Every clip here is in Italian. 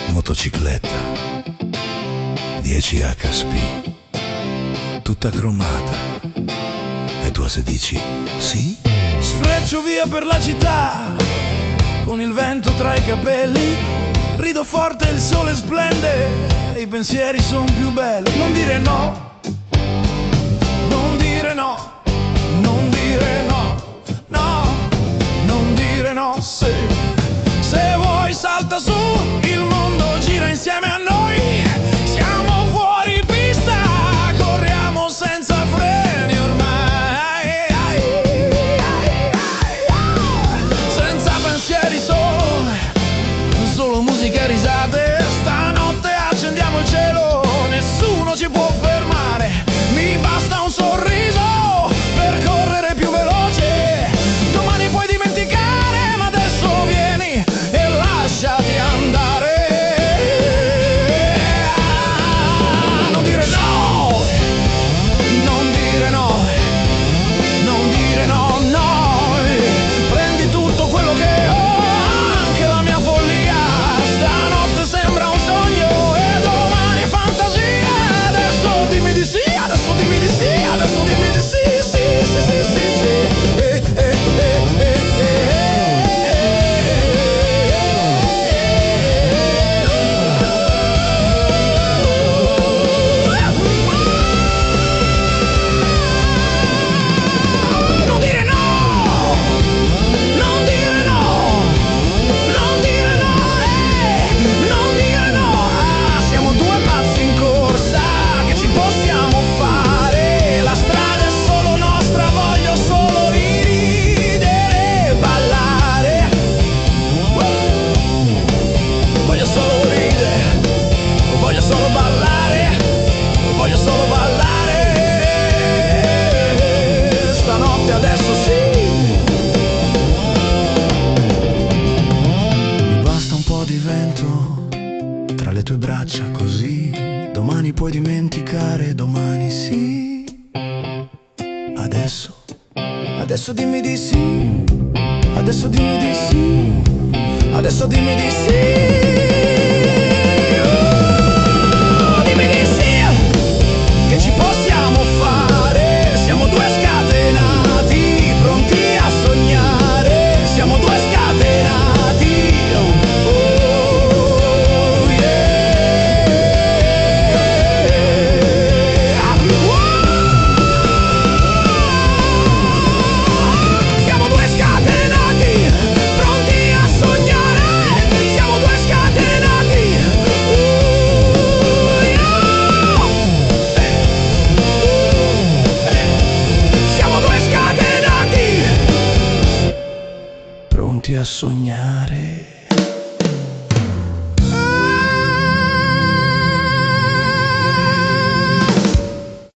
Motocicletta 10 HP, tutta cromata, e tu se dici sì? Sfreccio via per la città con il vento tra i capelli, rido forte, il sole splende e i pensieri sono più belli. Non dire no, non dire no, non dire no, no, non dire no. Se vuoi salta su, il mondo gira insieme a noi. Siamo fuori pista, corriamo senza freni ormai, senza pensieri, solo musica e risate. Stanotte accendiamo il cielo, nessuno ci può fermare. Mi basta un sorriso per correre più veloce. Domani puoi dimenticare, ma adesso vieni e lasciati andare. Non dire no, non dire no, non dire no, no. Prendi tutto quello che ho, anche la mia follia. Stanotte sembra un sogno e domani è fantasia. Adesso dimmi di sì, adesso dimmi di sì, adesso dimmi di sì, sì, sì, sì, sì, sì. Non dire no, non dire no, non dire no, non dire no. Siamo due pazzi in corsa, che ci possiamo fare? La strada è solo nostra, voglio solo ridere e ballare. Voglio solo ridere, voglio solo ballare, voglio solo ballare. Stanotte adesso sì. Mi basta un po' di vento tra le tue braccia, così domani puoi dimenticare, domani sì. Adesso dimmi di sì, adesso dimmi di sì, adesso dimmi di sì. Dimmi di sì, che ci possiamo fare. Siamo due scatenati, pronti a sognare. Siamo due scatenati. Siamo due scatenati, pronti a sognare. Siamo due scatenati. Siamo due scatenati, pronti a sognare.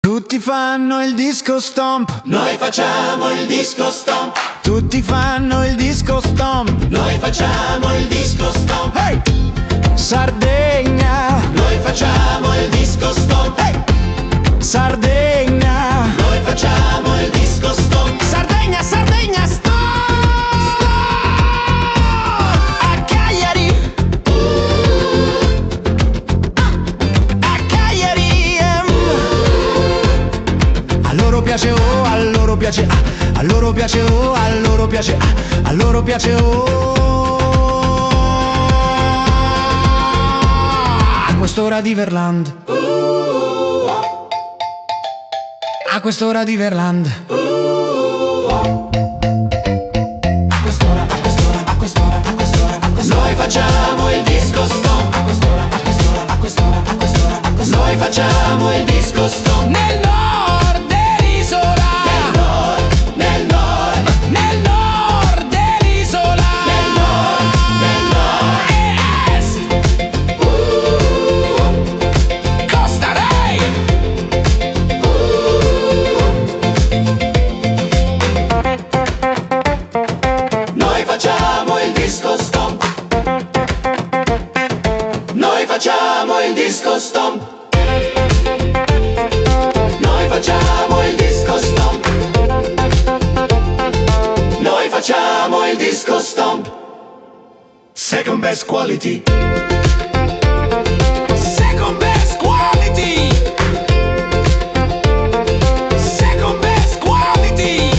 Tutti fanno il disco stomp, Noi facciamo il disco stomp, tutti fanno il disco stomp. noi facciamo il disco stomp, Hey! Sardegna, noi facciamo il disco stomp, hey! Sardegna, noi facciamo il disco stomp, Sardegna, Sardegna, sto a Cagliari, a Cagliari. A loro piace oh, a loro piace ah, a loro piace oh, a loro piace ah, a loro piace oh. A quest'ora di Verland, a quest'ora di Verland, a quest'ora, a quest'ora, a quest'ora, a quest'ora, a quest'ora. noi facciamo il disco stomp, A quest'ora, a quest'ora, a quest'ora, a quest'ora, a quest'ora. noi facciamo il disco stomp, Nel nord dell'isola, nel nord, nel nord dell'isola, nel nord, e est, Costa Ray. noi facciamo il disco stomp, noi facciamo il disco stomp, noi facciamo Second best quality. Second best quality. Second best quality.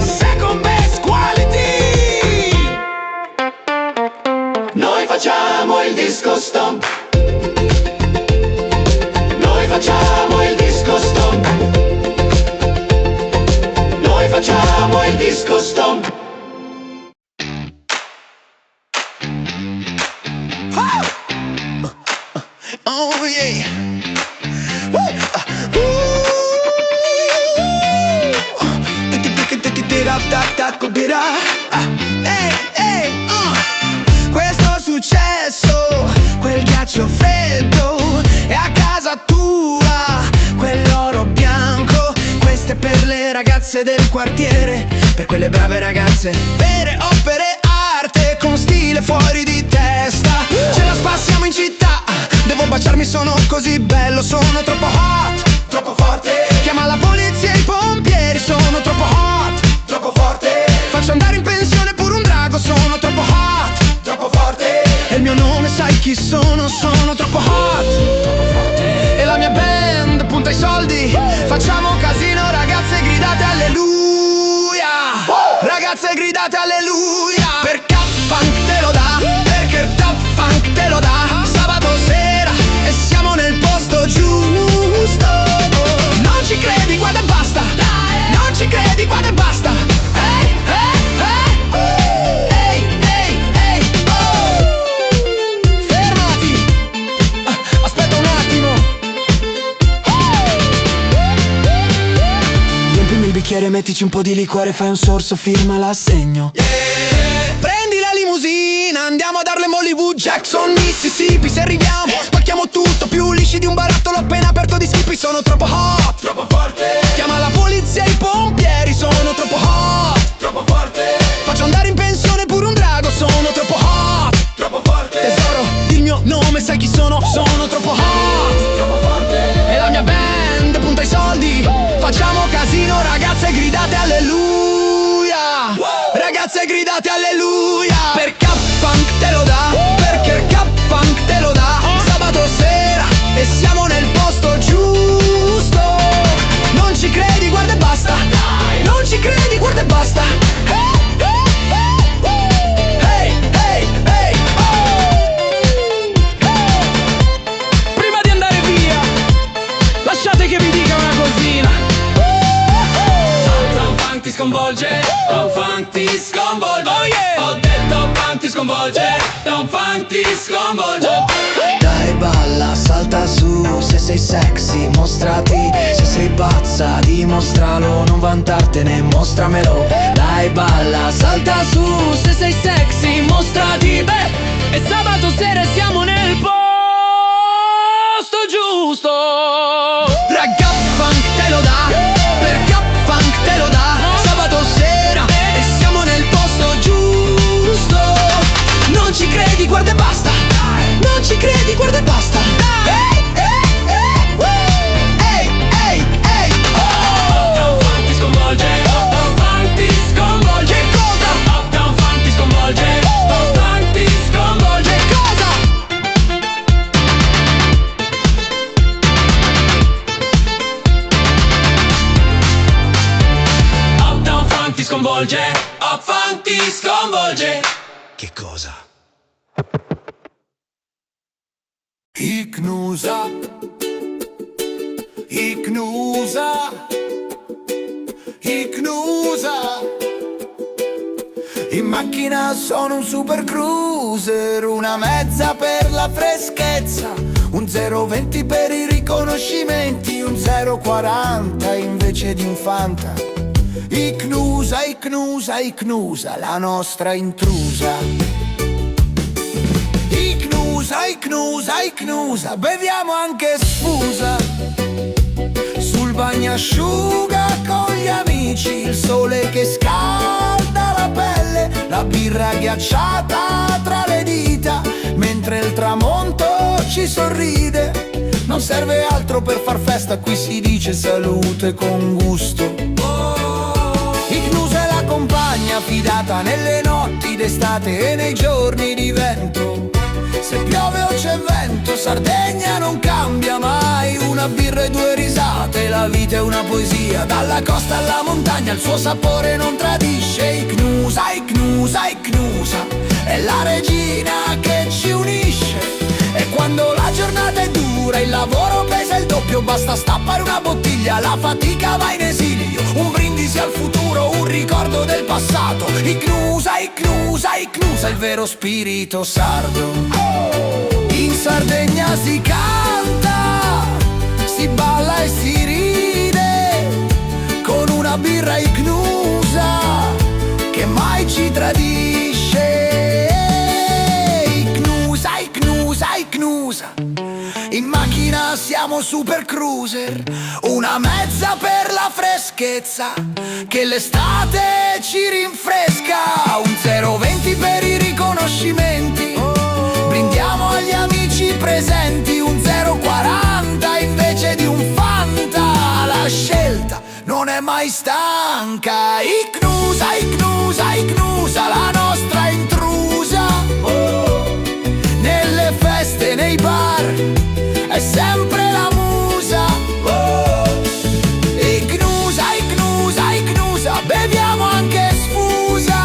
Second best quality. Noi facciamo il disco stomp. Noi facciamo il disco stomp. Noi facciamo il disco stomp. Oh yeah. Questo è successo, quel ghiaccio freddo è a casa tua, quell'oro bianco. Questo è per le ragazze del quartiere, per quelle brave ragazze, vere opere arte con stile fuori di testa. Ce la spassiamo in città, devo baciarmi, sono così bello, sono troppo hot, troppo forte. Chiama la polizia e i pompieri, sono troppo hot, troppo forte. Faccio andare in pensione pure un drago, sono troppo hot, troppo forte. E il mio nome sai chi sono, sono troppo hot, troppo forte. E la mia band punta i soldi, facciamo casino, ragazze gridate alleluia. Ragazze gridate alleluia. Per K-Funk te lo dà, perché il Top Funk te lo dà. Sabato sera e siamo nel posto giusto. Non ci credi, guarda e basta. Non ci credi, guarda e basta. Ehi, ehi, ehi, ehi, ehi, oh. Fermati, aspetta un attimo. Riempimi il bicchiere, mettici un po' di liquore, fai un sorso, firma l'assegno. Prendi la limousina, andiamo a darle Hollywood, Jackson, Mississippi. Se arriviamo, spacchiamo tutto, più lisci di un barattolo appena aperto di Skippy. Sono troppo hot, troppo forte. Chiama la polizia e i pompieri, sono troppo hot, troppo forte. Faccio andare in pensione pure un drago, sono troppo hot, troppo forte. Tesoro, il mio nome sai chi sono, sono troppo hot, troppo forte. E la mia band punta i soldi, facciamo casino, ragazze gridate alleluia. Ragazze gridate alleluia. Per K-Funk te lo dà, perché il K-Funk te lo dà. Sabato sera e siamo nel posto giusto. Non ci credi, guarda e basta. Non ci credi, guarda e basta. Hey, hey, hey, oh. Prima di andare via, lasciate che vi dica una cosina. Tom Funk ti sconvolge, Tom Funk ti sconvolge. Oh yeah! Ho detto Funk ti sconvolge, Tom Funk ti sconvolge. Dai balla, salta su, se sei sexy mostrati, se sei pazza dimostralo, non vantartene, mostramelo. Dai balla, salta su, se sei sexy mostrati, beh, E sabato sera siamo nel posto giusto. Raga funk te lo dà, perché funk te lo dà. Sabato sera e siamo nel posto giusto. Non ci credi, guarda e basta. Non ci credi, guarda e basta. Ehi, ehi, ehi, Uptown Funk ti sconvolge, Uptown Funk ti sconvolge. che cosa? Uptown Funk ti sconvolge, Uptown Funk ti sconvolge. Che cosa? Uptown Funk ti sconvolge, Uptown Funk ti sconvolge. Che cosa? Icnusa, Icnusa, Icnusa. In macchina sono un super cruiser, una mezza per la freschezza, un 020 per i riconoscimenti, un 040 invece di un Fanta. Icnusa, Icnusa, Icnusa, la nostra intrusa. Icnusa, Icnusa, Icnusa, beviamo anche sfusa. Sul bagnasciuga con gli amici, il sole che scalda la pelle, la birra ghiacciata tra le dita, mentre il tramonto ci sorride. Non serve altro per far festa, qui si dice salute con gusto. Icnusa è la compagna fidata nelle notti d'estate e nei giorni di vento. Se piove o c'è vento, Sardegna non cambia mai. Una birra e due risate, la vita è una poesia. Dalla costa alla montagna il suo sapore non tradisce. Icnusa, Icnusa, Icnusa è la regina che ci unisce. E quando la giornata è dura, il lavoro pesa il doppio. Basta stappare una bottiglia, la fatica va in esilio. Un brindisi al futuro, un ricordo del passato. Icnusa, Icnusa, Icnusa, il vero spirito sardo. In Sardegna si canta, si balla e si ride, con una birra Icnusa che mai ci tradisce. Icnusa, Icnusa, Icnusa. In macchina siamo super cruiser, una mezza per la freschezza che l'estate ci rinfresca. Un 020 per i riconoscimenti, brindiamo agli amici presenti. Un 040 invece di un Fanta, la scelta non è mai stanca. Icnusa, Icnusa, Icnusa, la nostra intrusa. Nelle feste, nei bar, è sempre la musa. Icnusa, Icnusa, Icnusa, beviamo anche sfusa.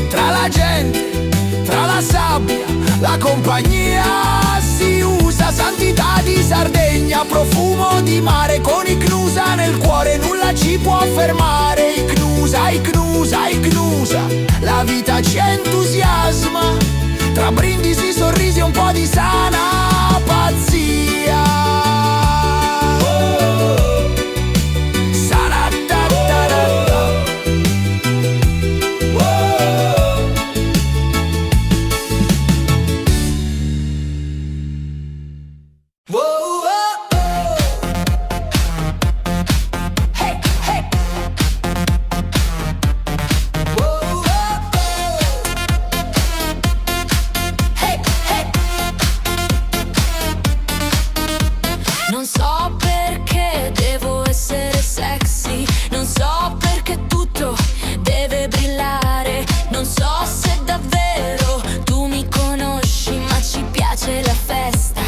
Tra la gente, tra la sabbia, la compagnia si usa. Santità di Sardegna, profumo di mare, con Icnusa nel cuore nulla ci può fermare. Icnusa, Icnusa, Icnusa, la vita ci entusiasma. Tra brindisi, sorrisi e un po' di sana pazzia. Non so perché devo essere sexy, non so perché tutto deve brillare, non so se davvero tu mi conosci, ma ci piace la festa,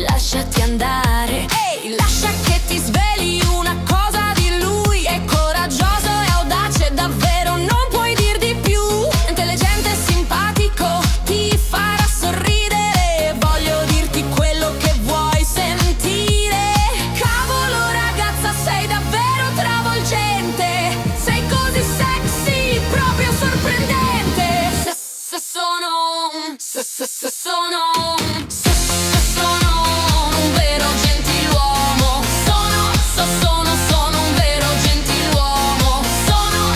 lasciati andare. Ehi, lascia che ti sveli una cosa di lui, è coraggioso e audace, davvero non puoi dir di più. Intelligente e simpatico, ti farà sorridere, voglio dirti quello che vuoi sentire. Sei davvero travolgente, sei così sexy, proprio sorprendente. Se sono un vero gentiluomo, sono un vero gentiluomo, sono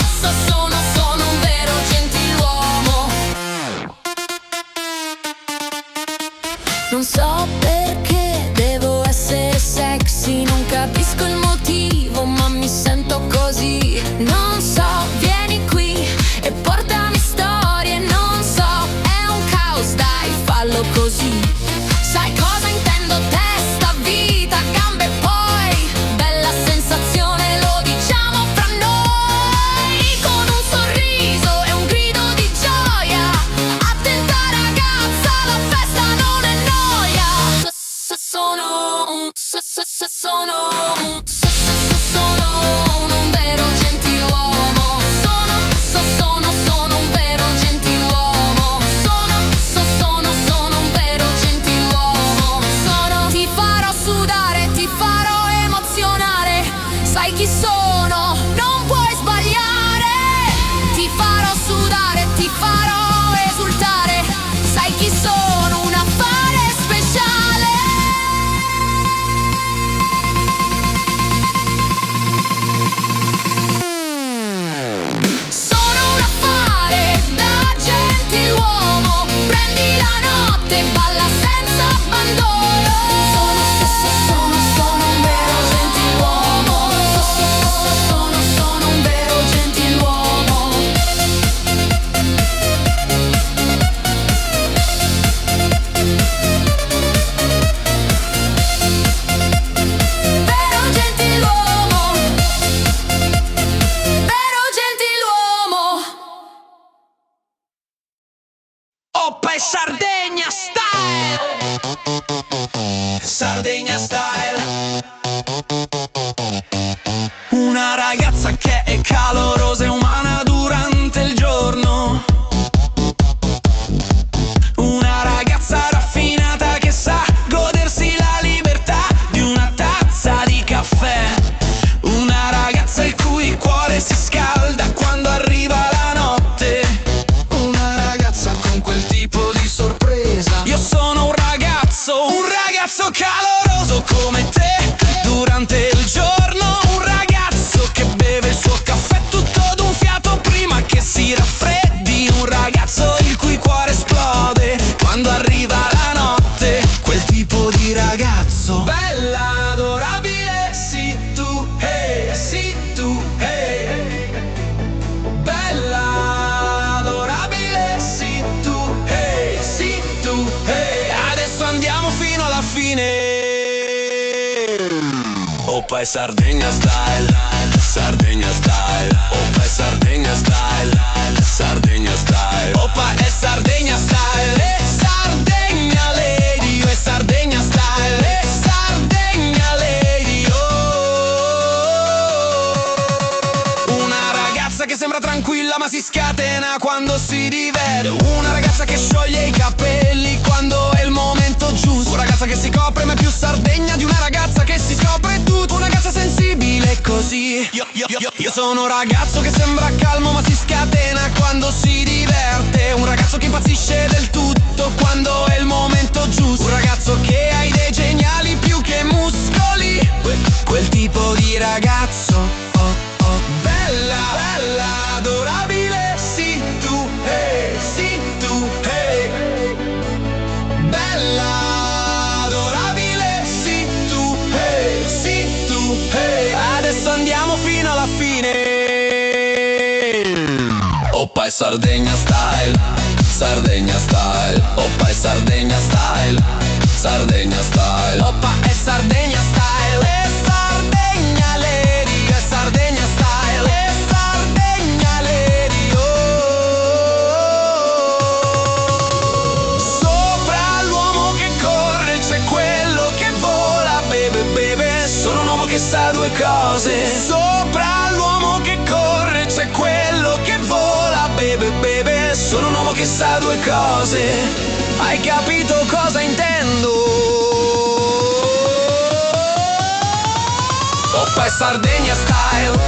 un vero gentiluomo. Non so perché devo essere sexy, non capisco il motivo, ma mi sento così. Non so, vieni qui e portami storie, non so, è un caos, dai, fallo così. Sai cosa intendo? Testa, vita, gambe, poi bella sensazione, lo diciamo fra noi, con un sorriso e un grido di gioia. Attenta ragazza, la festa non è noia. Se sono un vero gentiluomo, sono un vero gentiluomo, sono un vero gentiluomo, ti farò sudare, ti farò emozionare, sai chi sono, non puoi sbagliare, ti farò sudare, ti farò esultare, sai chi sono, un affare speciale. Sono un affare da gentiluomo, prendi la notte, balla senza abbandono. Sono un vero gentiluomo, style. Una ragazza che è calorosa e umana durante il giorno. Una ragazza raffinata che sa godersi la libertà di una tazza di caffè. Una ragazza il cui cuore si scalda quando arriva la notte. Una ragazza con quel tipo di sorpresa. Io sono un ragazzo caloroso come te durante il giorno. Un ragazzo che beve il suo caffè tutto d'un fiato prima che si raffreddi. Un ragazzo il cui cuore esplode quando arriva la notte. Quel tipo di ragazzo. Bella, adorabile, sì tu, hey, sì tu, hey. Bella, adorabile, sì tu, hey, sì tu, hey. Adesso andiamo fino alla fine. Oppa e Sardegna style, Sardegna style. Oppa e Sardegna style, Sardegna style. Oppa e Sardegna style, e Sardegna lady, e Sardegna style, e Sardegna lady. Oh. Una ragazza che sembra tranquilla ma si scatena quando si diverte. Una ragazza che scioglie i capelli quando è il momento giusto. Una ragazza che si copre ma è più Sardegna di una ragazza che si scopre tutto. Una ragazza sensibile così. Io sono un ragazzo che sembra calmo ma si scatena quando si diverte. Un ragazzo che impazzisce del tutto quando è il momento giusto. Un ragazzo che ha idee geniali più che muscoli. Quel tipo di ragazzo. Oh, oh. Bella, bella, adorabile, sì tu, hey, sì tu, hey. Bella, adorabile, sì tu, hey, sì tu, hey. Adesso andiamo fino alla fine. Oppa e Sardegna style, Sardegna style. Oppa e Sardegna style, Sardegna style. Oppa e Sardegna style, e Sardegna lady, e Sardegna style, e Sardegna lady. Oh. Sopra l'uomo che corre c'è quello che vola, bebe, bebe. Sono un uomo che sa due cose. Sopra l'uomo che corre c'è quello che vola, bebe, bebe. Sono un uomo che sa due cose. Hai capito cosa intendo? Oppa e Sardegna style,